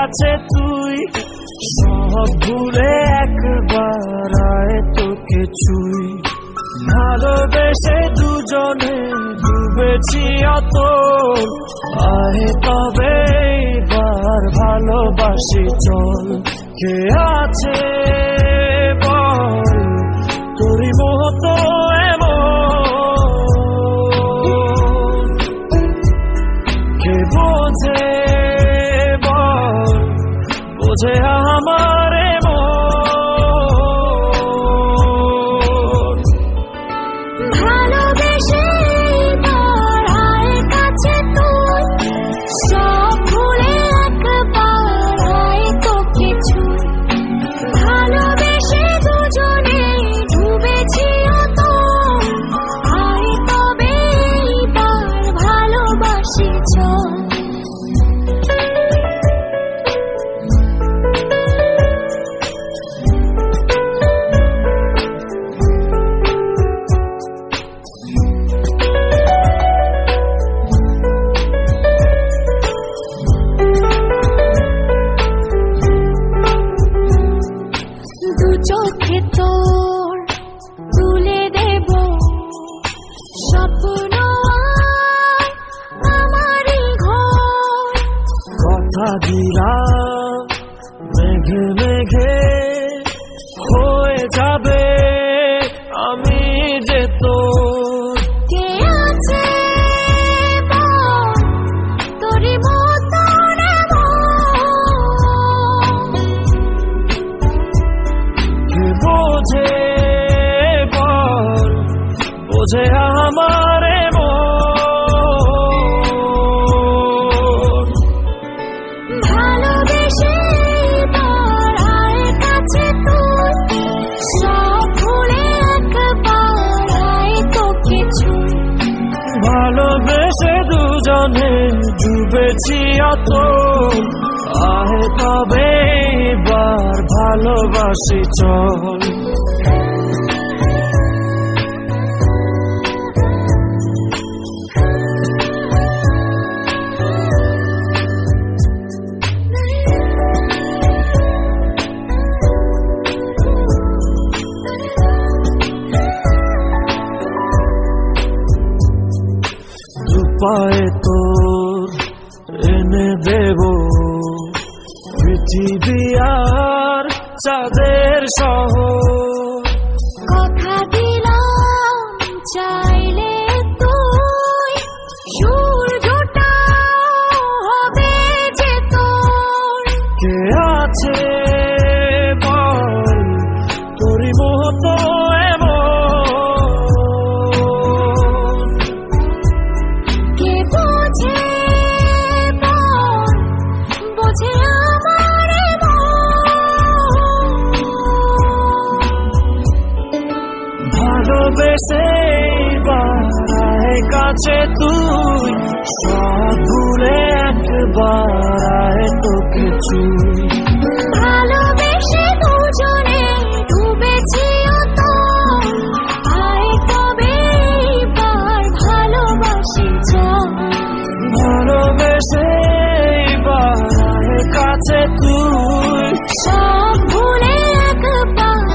কাছে তুই, সব ভুলে একবার আয় তোকে ছুঁই। ভালোবেসে দুজনে ডুবেছি অতল, আয় তবে এবার ভালোবাসি চল। কে আছে বল তোরই মতো এমন, কে বোঝে বল বোঝে আমার মন। ভালোবেসে এবার আয় কাছে তুই, সব ভুলে একবার আয় তোকে ছুঁই। ভালোবেসে দুজনে ডুবেছি অতল, আয় তবে এবার ভালোবাসি চল। দু চোখে তোর তুলে দেব স্বপ্ন আমারই ঘর। কথা দিলাম মেঘে মেঘে হয়ে যাবে আমি যে তোর। কে আছে বল তোরই মতন এমন, কে বোঝে বল বোঝে আমার মন। ভালোবেসে এবার আয় কাছে তুই, সব ভুলে একবার আয় তোকে ছুঁই। ভালোবেসে দুজনে ডুবেছি অতল, আয় তবে এবার ভালোবাসি চল। দুপায়ে তোর এনে দেব পৃথিবী আর চাঁদের শহর। কথা দিলাম চাইলে তুই সূর্যটাও হবে যে তোর। কে আছে বল তোরই মতো এমন, কে বোঝে বল বোঝে আমার মন। ভালোবেসে এবার আয় কাছে তুই, সব ভুলে একবার আয় তোকে ছুঁই। ভালোবেসে দুজনে ডুবেছি অতল, আয় তবে এবার ভালোবাসি চল। ভালোবেসে এবার আয় কাছে তুই, সব ভুলে একবার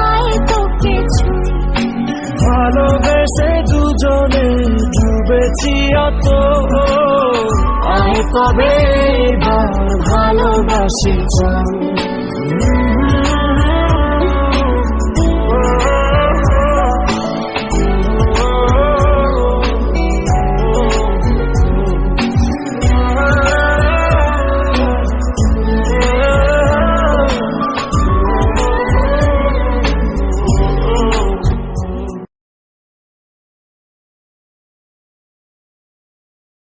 আয় তোকে ছুঁই। ভালোবেসে দুজনে ডুবেছি অতল, আয় তবে এবার ভালোবাসি চল।